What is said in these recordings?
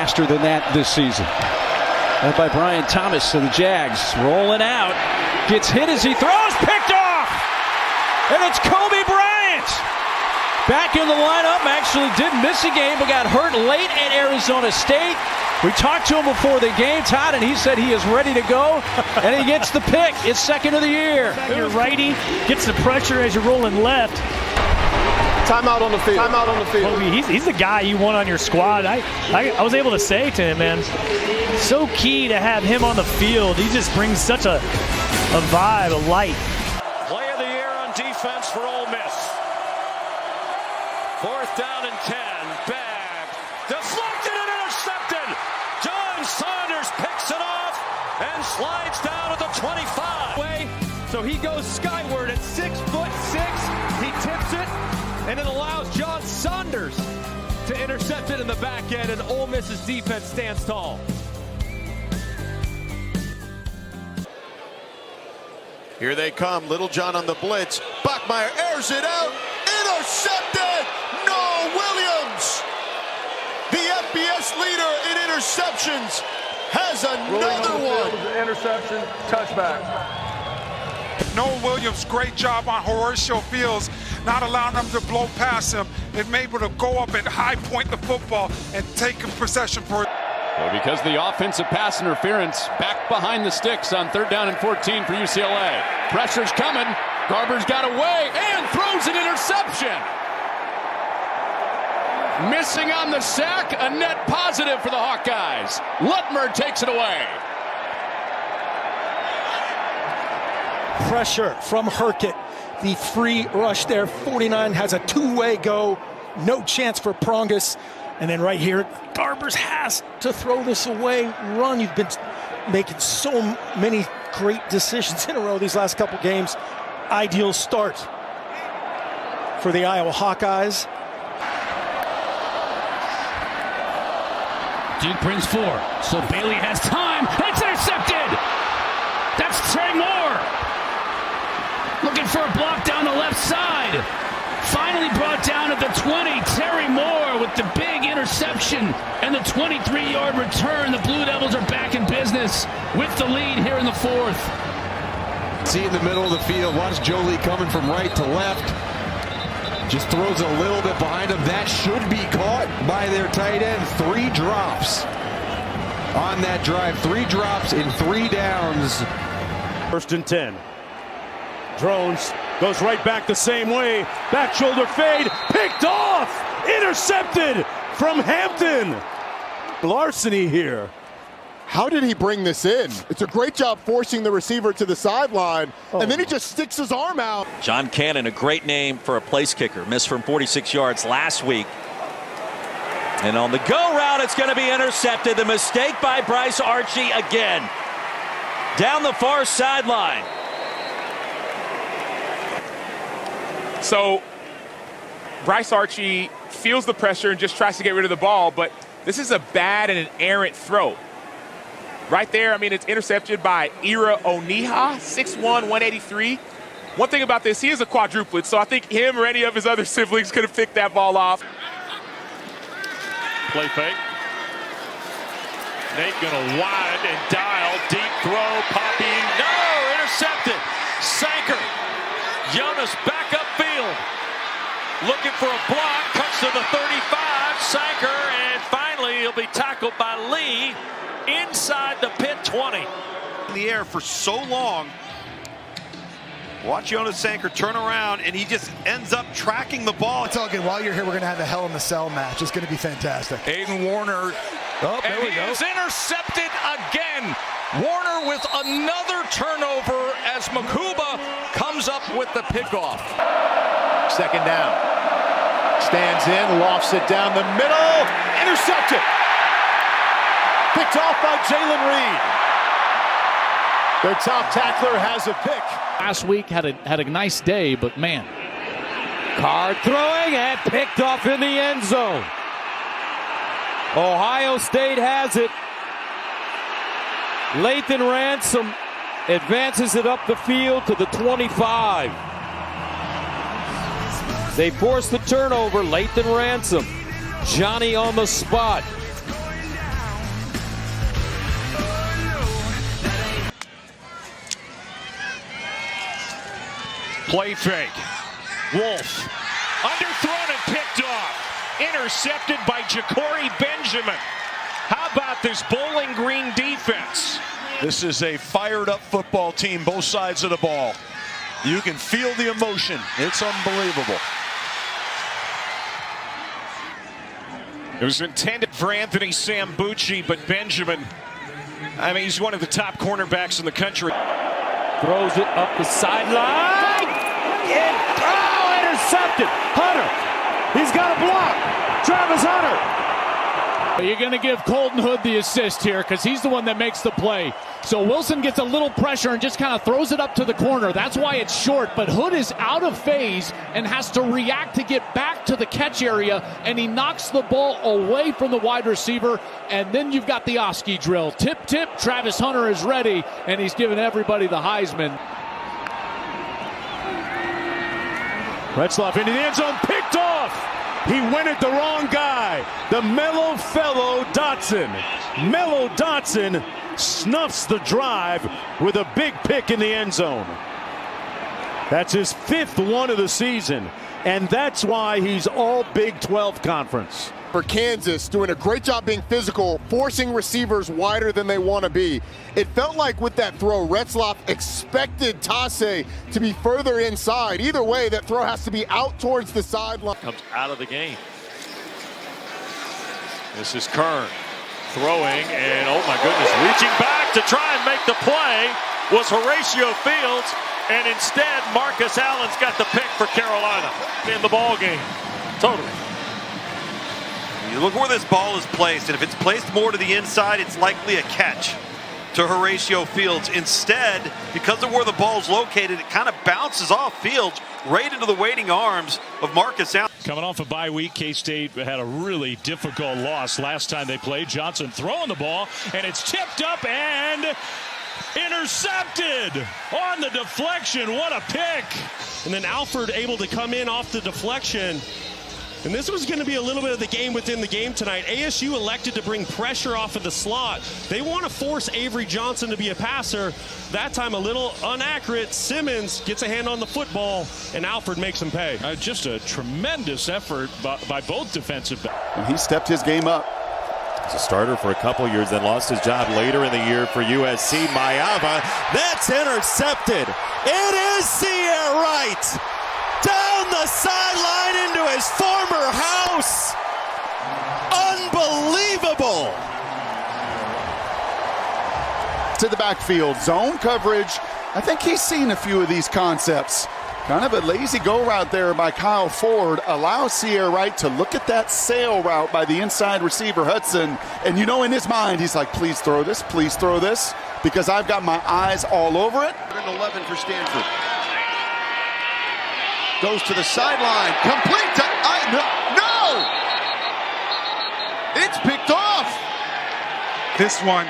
faster than that this season. Led by Brian Thomas to the Jags. Rolling out. Gets hit as he throws. Picked off! And it's Kobe Bryant! Back in the lineup. Actually didn't miss a game, but got hurt late at Arizona State. We talked to him before the game, Todd, and he said he is ready to go. And he gets the pick. It's second of the year. Your righty gets the pressure as you're rolling left. Timeout on the field. Timeout on the field. Kobe, he's the guy you want on your squad. I was able to say to him, man, so key to have him on the field. He just brings such a vibe, a light. Play of the year on defense for Ole Miss. 4th down and 10. Bag. Deflected and intercepted. John Saunders picks it off and slides down at the 25. So he goes skyward at 6'6". He tips it, and it allows John Saunders to intercept it in the back end, and Ole Miss's defense stands tall. Here they come. Little John on the blitz. Bachmeier airs it out. Intercepted! No, Williams! The FBS leader in interceptions has another one. Interception, touchback. Noah Williams, great job on Horatio Fields, not allowing them to blow past him and able to go up and high point the football and take a possession for it. Well, because the offensive pass interference back behind the sticks on 3rd down and 14 for UCLA. Pressure's coming. Garber's got away and throws an interception. Missing on the sack, a net positive for the Hawkeyes. Lutmer takes it away. Pressure from Herkett. The free rush there. 49 has a two-way go. No chance for Prongus. And then right here, Garbers has to throw this away. Run. You've been making so many great decisions in a row these last couple games. Ideal start for the Iowa Hawkeyes. Duke brings 4. So Bailey has time. It's intercepted. That's Trey Moore. Looking for a block down the left side. Finally brought down at the 20. Terry Moore with the big interception and the 23-yard return. The Blue Devils are back in business with the lead here in the 4th. See in the middle of the field. Watch Jolie coming from right to left. Just throws a little bit behind him. That should be caught by their tight end. 3 drops on that drive. 3 drops in 3 downs. 1st and 10. Drones goes right back the same way. Back shoulder fade. Picked off. Intercepted from Hampton. Larceny here. How did he bring this in? It's a great job forcing the receiver to the sideline, and then he just sticks his arm out. John Cannon, a great name for a place kicker. Missed from 46 yards last week. And on the go route, it's going to be intercepted. The mistake by Bryce Archie again. Down the far sideline. So Bryce Archie feels the pressure and just tries to get rid of the ball, but this is a bad and an errant throw. Right there, I mean, it's intercepted by Ira Oniha, 6'1", 183. One thing about this, he is a quadruplet, so I think him or any of his other siblings could have picked that ball off. Play fake. Nate gonna wide and dial, deep throw, Poppy. No, intercepted. Sanker. Jonas back upfield. Looking for a block, cuts to the 35. Sanker, and finally he'll be tackled by Lee inside the pit 20. In the air for so long. Watch Jonas Sanker turn around, and he just ends up tracking the ball. It's all good. While you're here, we're going to have a Hell in the Cell match. It's going to be fantastic. Aiden Warner. Oh, and he is intercepted again. Warner with another turnover as Makuba comes up with the pickoff. 2nd down. Stands in, lofts it down the middle. Intercepted. Picked off by Jalen Reed. Their top tackler has a pick. Last week had a nice day, but man. Card throwing and picked off in the end zone. Ohio State has it. Lathan Ransom advances it up the field to the 25. They force the turnover. Lathan Ransom. Johnny on the spot. Play fake. Wolf. Underthrown and picked off. Intercepted by Ja'Cory Benjamin. How about this Bowling Green defense? This is a fired-up football team, both sides of the ball. You can feel the emotion. It's unbelievable. It was intended for Anthony Sambucci, but Benjamin, I mean, he's one of the top cornerbacks in the country. Throws it up the sideline. Intercepted. Hunter. He's got a block. Travis Hunter. You're going to give Colton Hood the assist here because he's the one that makes the play. So Wilson gets a little pressure and just kind of throws it up to the corner. That's why it's short, but Hood is out of phase and has to react to get back to the catch area, and he knocks the ball away from the wide receiver, and then you've got the Oski drill. Tip, tip, Travis Hunter is ready, and he's giving everybody the Heisman. Retzloff into the end zone, picked off. He went at the wrong guy. The mellow fellow Dotson. Mellow Dotson snuffs the drive with a big pick in the end zone. That's his 5th one of the season, and that's why he's all Big 12 conference. For Kansas, doing a great job being physical, forcing receivers wider than they want to be. It felt like with that throw, Retzloff expected Tasse to be further inside. Either way, that throw has to be out towards the sideline. Comes out of the game. This is Kern throwing, and oh my goodness, reaching back to try and make the play was Horatio Fields, and instead Marcus Allen's got the pick for Carolina in the ball game. Totally. You look where this ball is placed, and if it's placed more to the inside, it's likely a catch to Horatio Fields. Instead, because of where the ball's located, it kind of bounces off Fields right into the waiting arms of Marcus Allen. Coming off a bye week, K-State had a really difficult loss last time they played. Johnson throwing the ball, and it's tipped up and intercepted on the deflection. What a pick! And then Alford able to come in off the deflection. And this was going to be a little bit of the game within the game tonight. ASU elected to bring pressure off of the slot. They want to force Avery Johnson to be a passer. That time a little inaccurate. Simmons gets a hand on the football, and Alford makes him pay. Just a tremendous effort by both defensive backs. And he stepped his game up. As a starter for a couple years, then lost his job later in the year for USC. Mayava, that's intercepted. It is Sierra Wright. Down the sideline into his former house. Unbelievable. To the backfield, zone coverage. I think he's seen a few of these concepts. Kind of a lazy go route there by Kyle Ford. Allows Sierra Wright to look at that sail route by the inside receiver Hudson. And you know in his mind, he's like, please throw this, because I've got my eyes all over it. 11 for Stanford. Goes to the sideline. Complete to... No! It's picked off. This one,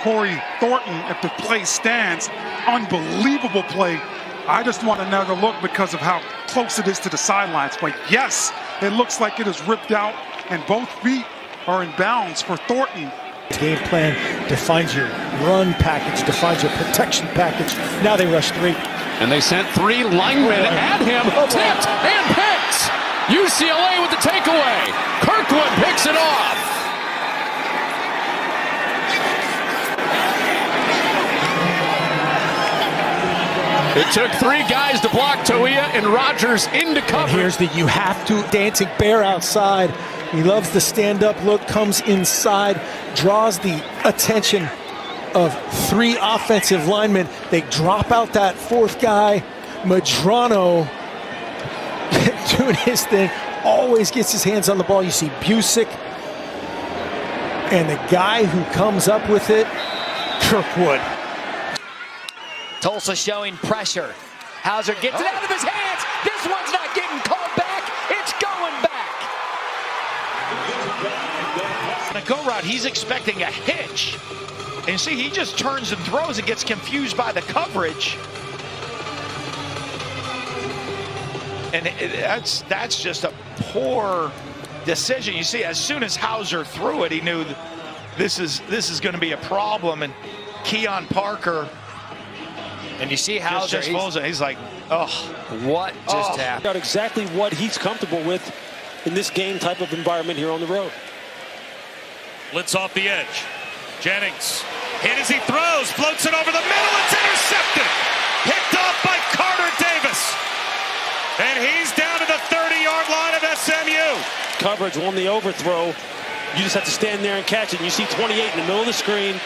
Corey Thornton, if the play stands, unbelievable play. I just want another look because of how close it is to the sidelines. But yes, it looks like it is ripped out, and both feet are in bounds for Thornton. Game plan defines your run package, defines your protection package. Now they rush 3. And they sent 3 linemen at him, tipped and picked. UCLA with the takeaway. Kirkwood picks it off. It took 3 guys to block Toia and Rogers into cover. And here's the you have to dancing bear outside. He loves the stand-up look, comes inside, draws the attention of 3 offensive linemen. They drop out that 4th guy. Madrano doing his thing, always gets his hands on the ball. You see Busick, and the guy who comes up with it, Kirkwood. Tulsa showing pressure. Hauser gets it out of his hands. This one's not getting called back. It's going back. On a go route, he's expecting a hitch. And see, he just turns and throws and gets confused by the coverage. And that's just a poor decision. You see, as soon as Hauser threw it, he knew this is going to be a problem. And Keon Parker, and you see Hauser, he's like, Oh, what just happened? Got exactly what he's comfortable with in this game type of environment here on the road. Blitz off the edge. Jennings hit as he throws, floats it over the middle. It's intercepted. Picked off by Carter Davis. And he's down to the 30-yard line of SMU. Coverage on the overthrow. You just have to stand there and catch it. And you see 28 in the middle of the screen.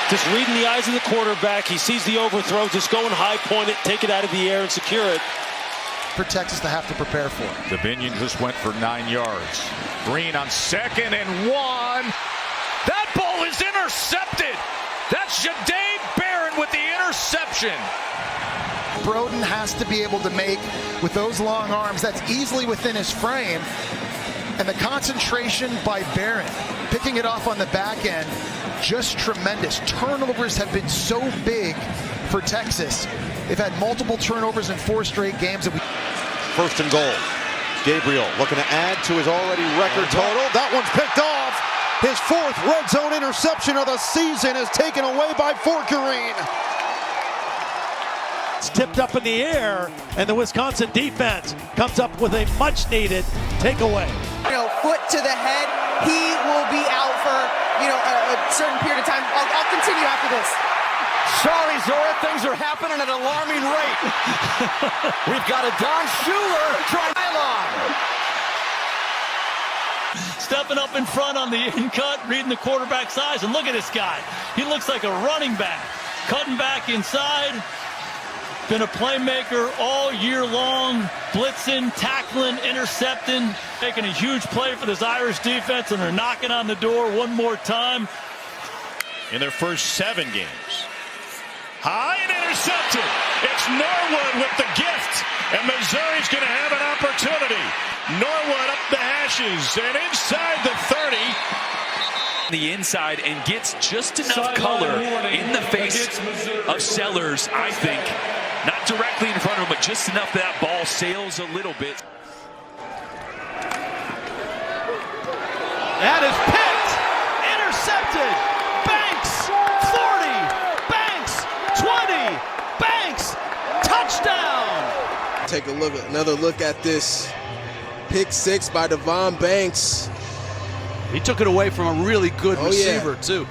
Just reading the eyes of the quarterback. He sees the overthrow. Just go and high point it, take it out of the air, and secure it. For Texas to have to prepare for. Davinion just went for 9 yards. Green on 2nd and 1. That ball is intercepted. That's Ja'Day Barron with the interception. Broden has to be able to make, with those long arms, that's easily within his frame. And the concentration by Barron, picking it off on the back end, just tremendous. Turnovers have been so big for Texas. They've had multiple turnovers in 4 straight games. 1st and goal. Gabriel looking to add to his already record total. That one's picked off. His 4th red zone interception of the season is taken away by Forkerine. It's tipped up in the air, and the Wisconsin defense comes up with a much-needed takeaway. Foot to the head. He will be out for, a certain period of time. I'll continue after this. Sorry, Zora, things are happening at an alarming rate. We've got a Don Schuler trying line. Stepping up in front on the in-cut, reading the quarterback's eyes, and look at this guy. He looks like a running back. Cutting back inside. Been a playmaker all year long, blitzing, tackling, intercepting, making a huge play for this Irish defense, and they're knocking on the door one more time. In their first 7 games. High and intercepted. It's Norwood with the gift, and Missouri's going to have an opportunity. Norwood up the hashes and inside the 30. The inside and gets just enough color in the face of Sellers, I think. Not directly in front of him, but just enough that ball sails a little bit. That is picked, intercepted, Banks, 40, Banks, 20, Banks, touchdown. Take another look at this pick 6 by Devon Banks. He took it away from a really good receiver, too.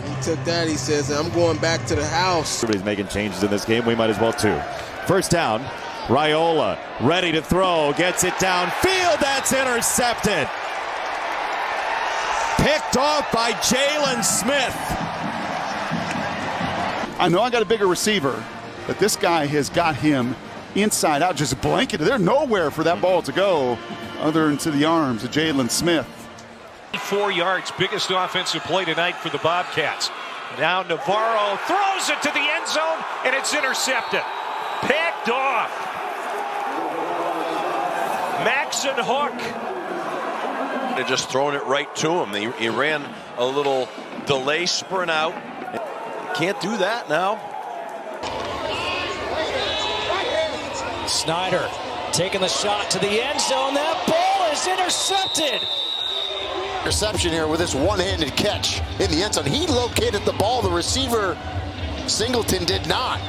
He took that, he says, I'm going back to the house. Everybody's making changes in this game. We might as well, too. 1st down. Raiola ready to throw. Gets it downfield. That's intercepted. Picked off by Jalen Smith. I know I got a bigger receiver, but this guy has got him inside out, just blanketed. There's nowhere for that ball to go other than to the arms of Jalen Smith. 4 yards, biggest offensive play tonight for the Bobcats. Now Navarro throws it to the end zone, and it's intercepted. Picked off. Maxon Hook. They're just throwing it right to him. He ran a little delay sprint out. Can't do that now. Snyder taking the shot to the end zone. That ball is intercepted. Interception here with this one-handed catch in the end zone. He located the ball. The receiver, Singleton, did not.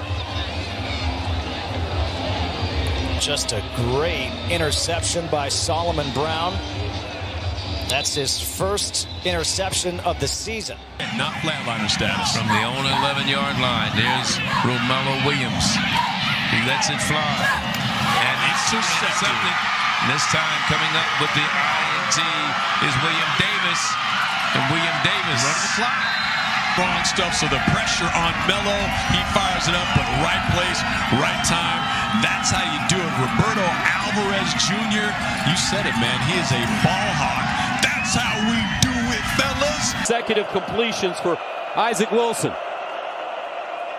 Just a great interception by Solomon Brown. That's his first interception of the season. Not flatliner status. From the own 11-yard line, there's Romello Williams. He lets it fly. And it's intercepted. And this time coming up with the INT is William Davis. And William Davis running the clock. Wrong stuff, so the pressure on Mello. He fires it up, but right place, right time. That's how you do it. Roberto Alvarez Jr., you said it, man. He is a ball hawk. That's how we do it, fellas. Consecutive completions for Isaac Wilson.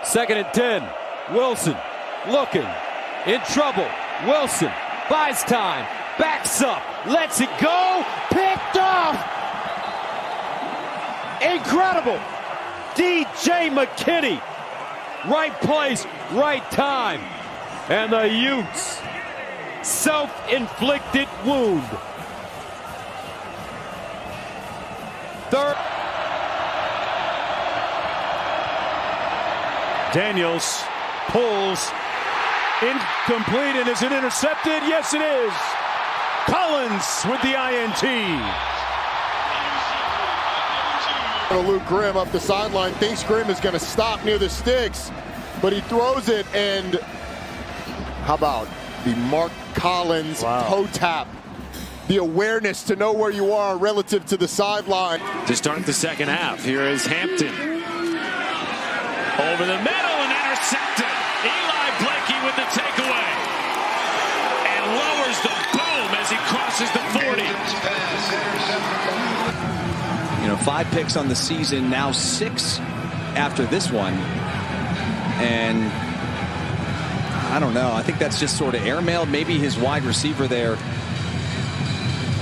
2nd and 10. Wilson looking in trouble. Wilson buys time, backs up, lets it go, picked off. Incredible. DJ McKinney. Right place, right time. And the Utes. Self-inflicted wound. 3rd. Daniels pulls, Incomplete, and is it intercepted? Yes, it is. Collins with the INT. Luke Grimm up the sideline, thinks Grimm is going to stop near the sticks, but he throws it, and how about the Mark Collins toe tap? The awareness to know where you are relative to the sideline. To start the second half, here is Hampton. Over the middle and intercepted. Eli Blakey with the takeaway. And lowers the boom as he crosses the 40. 5 picks on the season, now 6 after this one. And I don't know. I think that's just sort of airmailed. Maybe his wide receiver there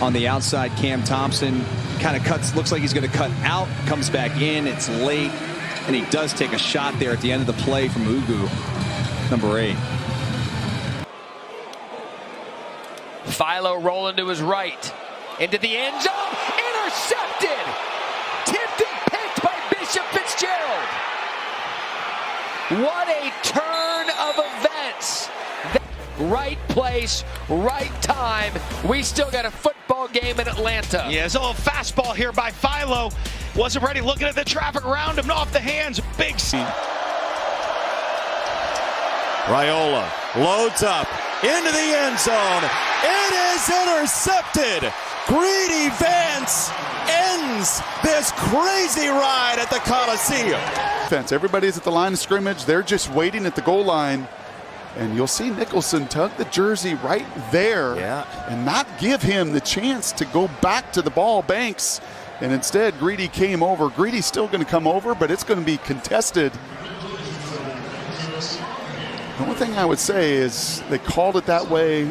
on the outside, Cam Thompson, kind of cuts, looks like he's going to cut out, comes back in. It's late, and he does take a shot there at the end of the play from Ugu, number 8. Philo rolling to his right, into the end zone, intercepted! Tipped and picked by Bishop Fitzgerald. What a turn of events. Right place, right time. We still got a football game in Atlanta. Yeah, it's a little fastball here by Philo. Wasn't ready, looking at the traffic around him, off the hands. Big scene. Raiola loads up into the end zone. It is intercepted. Greedy Vance ends this crazy ride at the Coliseum. Everybody's at the line of scrimmage. They're just waiting at the goal line. And you'll see Nicholson tug the jersey right there and not give him the chance to go back to the ball. Banks. And instead, Greedy came over. Greedy's still going to come over, but it's going to be contested. The only thing I would say is they called it that way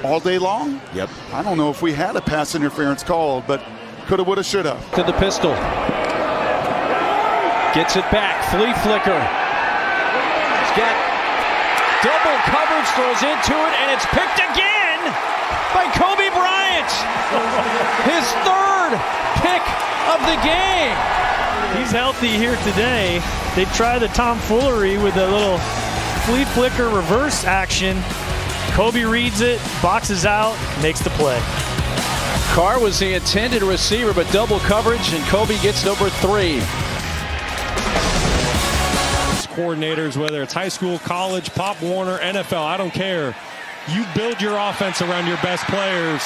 all day long. Yep. I don't know if we had a pass interference called, but coulda, woulda, shoulda. To the pistol. Gets it back. Flea flicker. He's got double coverage, throws into it, and it's picked again by Kobe Bryant. His 3rd pick of the game. He's healthy here today. They try the tomfoolery with a little flea flicker reverse action. Kobe reads it, boxes out, makes the play. Carr was the intended receiver, but double coverage, and Kobe gets number 3. Coordinators, whether it's high school, college, Pop Warner, NFL, I don't care. You build your offense around your best players.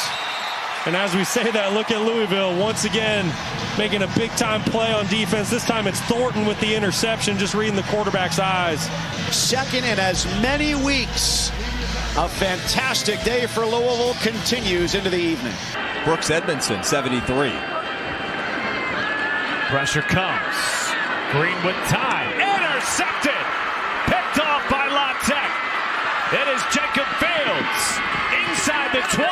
And as we say that, look at Louisville once again making a big-time play on defense. This time it's Thornton with the interception, just reading the quarterback's eyes. Second in as many weeks. A fantastic day for Louisville continues into the evening. Brooks Edmondson, 73. Pressure comes. Green with time. Intercepted. Picked off by La Tech. It is Jacob Fields inside the 20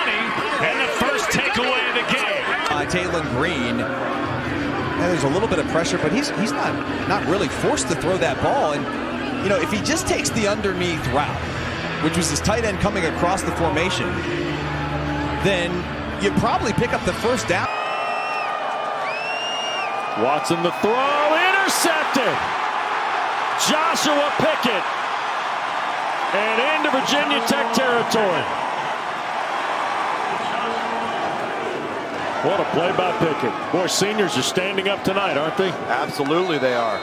and the first takeaway of the game. Taylon Green. And there's a little bit of pressure, but he's not really forced to throw that ball. And if he just takes the underneath route, which was his tight end coming across the formation, then you probably pick up the first down. Watson the throw, intercepted. Joshua Pickett, and into Virginia Tech territory. What a play by Pickett. Boy, seniors are standing up tonight, aren't they? Absolutely they are.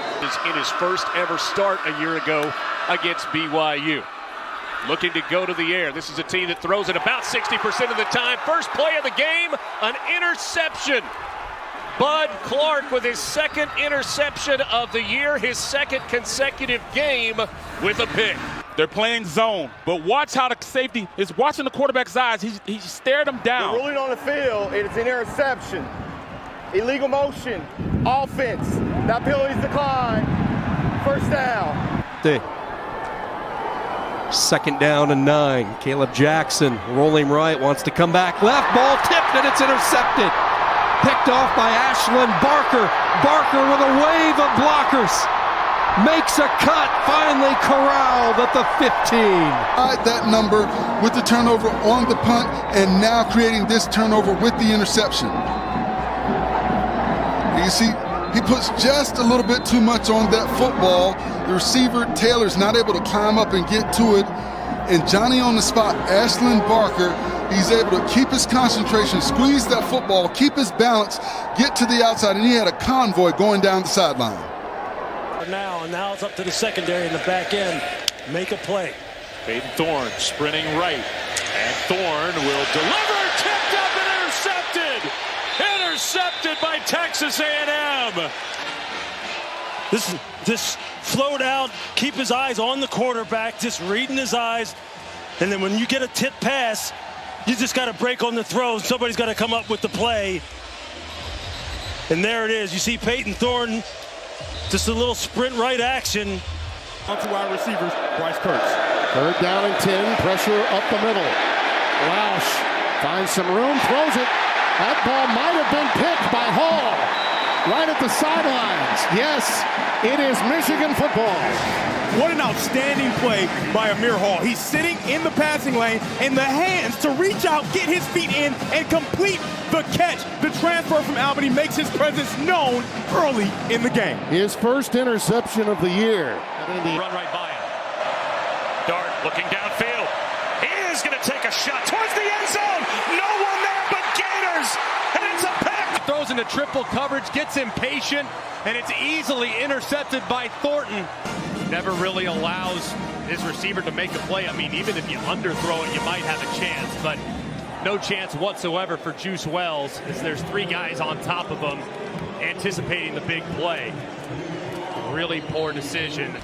In his first ever start a year ago against BYU. Looking to go to the air. This is a team that throws it about 60% of the time. First play of the game, an interception. Bud Clark with his 2nd interception of the year, his 2nd consecutive game with a pick. They're playing zone, but watch how the safety is watching the quarterback's eyes. He stared him down. They're ruling on the field. It's an interception. Illegal motion. Offense. That penalty's declined. First down. 2nd down and 9. Caleb Jackson rolling right, wants to come back left. Ball tipped, and it's intercepted. Picked off by Ashlyn Barker. Barker with a wave of blockers. Makes a cut, finally corralled at the 15. That number with the turnover on the punt, and now creating this turnover with the interception. You see, he puts just a little bit too much on that football. The receiver, Taylor's not able to climb up and get to it, and Johnny on the spot, Ashlyn Barker, he's able to keep his concentration, squeeze that football, keep his balance, get to the outside, and he had a convoy going down the sideline. Now it's up to the secondary in the back end. Make a play. Peyton Thorne sprinting right. And Thorne will deliver. Tipped up and intercepted. Intercepted by Texas A&M. This float out, keep his eyes on the quarterback, just reading his eyes. And then when you get a tip pass, you just got to break on the throw. Somebody's got to come up with the play. And there it is. You see Peyton Thorne, just a little sprint right action. On to wide receivers, Bryce Kurtz. 3rd down and 10, pressure up the middle. Roush finds some room, throws it. That ball might have been picked by Hall. Right at the sidelines. Yes, it is Michigan football. What an outstanding play by Amir Hall. He's sitting in the passing lane, and the hands to reach out, get his feet in, and complete the catch. The transfer from Albany makes his presence known early in the game. His first interception of the year. Run right by him. Dart looking downfield. He is going to take a shot towards the end zone. No one there but Gators, and it's a pick. Throws into triple coverage, gets impatient, and it's easily intercepted by Thornton. Never really allows his receiver to make a play. I mean, even if you underthrow it, you might have a chance, but no chance whatsoever for Juice Wells, as there's 3 guys on top of him anticipating the big play. Really poor decision.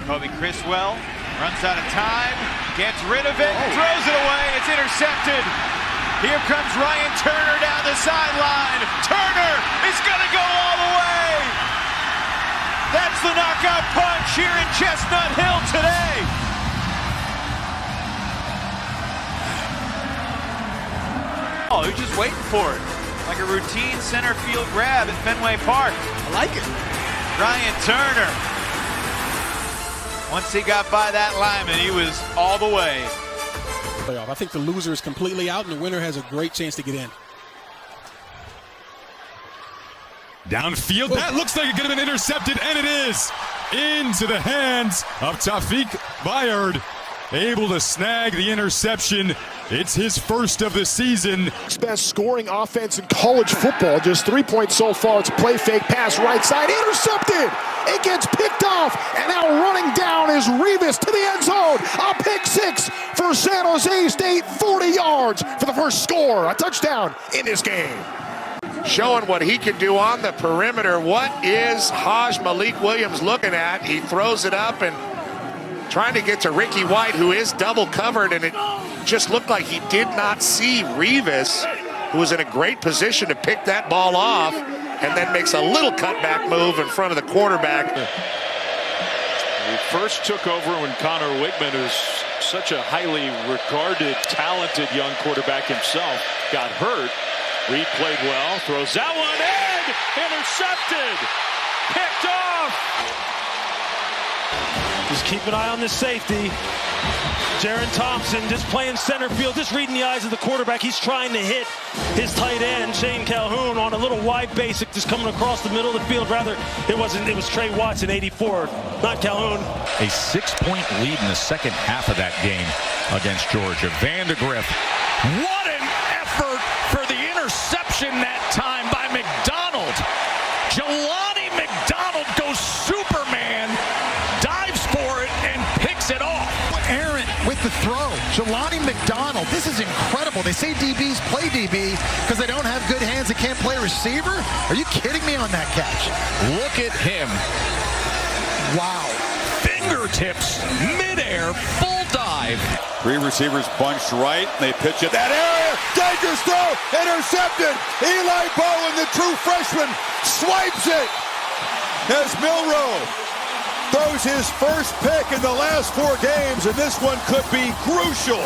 Kobe Criswell runs out of time, gets rid of it, throws it away, it's intercepted. Here comes Ryan Turner down the sideline. Turner is going to go all the way. That's the knockout punch here in Chestnut Hill today. Oh, he's just waiting for it. Like a routine center field grab at Fenway Park. I like it. Ryan Turner. Once he got by that lineman, he was all the way. Playoff. I think the loser is completely out, and the winner has a great chance to get in. Downfield, that looks like it could have been intercepted, and it is into the hands of Taufik Bayard, able to snag the interception. It's his first of the season. Best scoring offense in college football. Just 3 points so far. It's a play fake pass right side. Intercepted. It gets picked off. And now running down is Revis to the end zone. A pick 6 for San Jose State. 40 yards for the first score. A touchdown in this game. Showing what he can do on the perimeter. What is Malik Williams looking at? He throws it up and trying to get to Ricky White, who is double covered, and it just looked like he did not see Revis, who was in a great position to pick that ball off, and then makes a little cutback move in front of the quarterback. He first took over when Connor Wigman, who's such a highly regarded, talented young quarterback himself, got hurt. Reed played well, throws that one in, intercepted, picked off. Just keep an eye on this safety. Jaron Thompson just playing center field, just reading the eyes of the quarterback. He's trying to hit his tight end, Shane Calhoun, on a little wide basic, just coming across the middle of the field. Rather, it was Trey Watson, 84, not Calhoun. A 6-point lead in the second half of that game against Georgia. Vandegrift. What an effort for the interception that time by McDonald. Jelani McDonald goes Superman, dives for it, and picks it off. Errant with the throw. Jelani McDonald. This is incredible. They say DBs play DB because they don't have good hands and can't play receiver? Are you kidding me on that catch? Look at him. Wow. Fingertips, midair, full dive. 3 receivers bunched right. They pitch it. That area. Dangerous throw. Intercepted. Eli Bowen, the true freshman, swipes it as Milroe throws his first pick in the last 4 games, and this one could be crucial.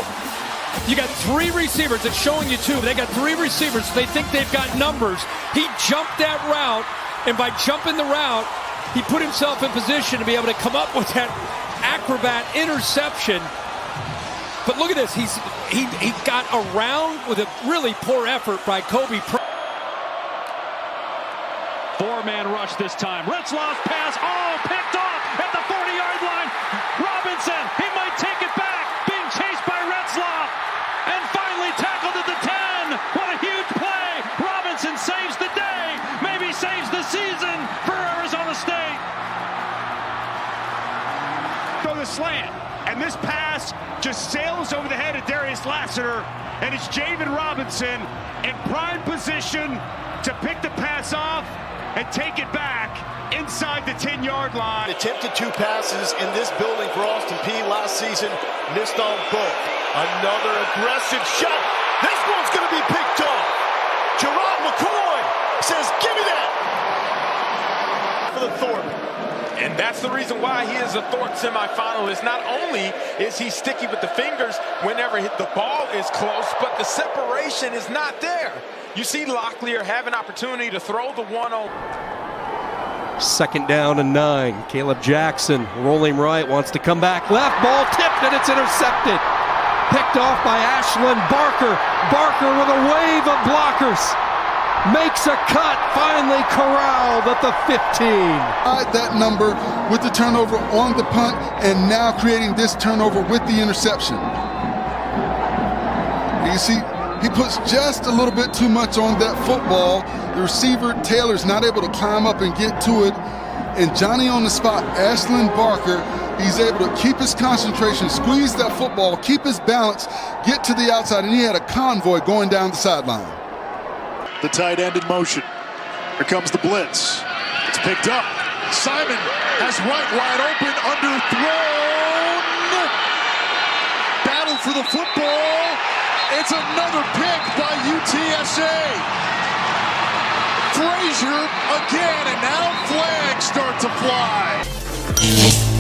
You got 3 receivers. It's showing you 2. They got 3 receivers. They think they've got numbers. He jumped that route, and by jumping the route, he put himself in position to be able to come up with that acrobat interception. But look at this. He got around with a really poor effort by Kobe. Four-man rush this time. Retzlaff's pass, picked off at the 40-yard line. Robinson, he might take it back, being chased by Retzlaff, and finally tackled at the 10. What a huge play! Robinson saves the day, maybe saves the season for Arizona State. Throw the slant, and this pass just sails over the head of Darius Lassiter, and it's Javen Robinson in prime position to pick the pass off and take it back inside the 10-yard line. Attempted 2 passes in this building for Austin Peay last season, missed on both. Another aggressive shot. This one's going to be picked off. Gerard McCoy says, give me that. For the Thorpe. And that's the reason why he is a Thorpe semifinalist. Not only is he sticky with the fingers whenever the ball is close, but the separation is not there. You see Locklear have an opportunity to throw the one on. 2nd down and 9. Caleb Jackson rolling right, wants to come back left. Ball tipped and it's intercepted. Picked off by Ashlyn Barker. Barker with a wave of blockers. Makes a cut, finally corralled at the 15. That number with the turnover on the punt and now creating this turnover with the interception. You see, he puts just a little bit too much on that football. The receiver, Taylor's not able to climb up and get to it. And Johnny on the spot, Ashlyn Barker, he's able to keep his concentration, squeeze that football, keep his balance, get to the outside, and he had a convoy going down the sideline. The tight end in motion. Here comes the blitz. It's picked up. Simon has right wide open, underthrown. Battle for the football. It's another pick by UTSA. Frazier again, and now flags start to fly.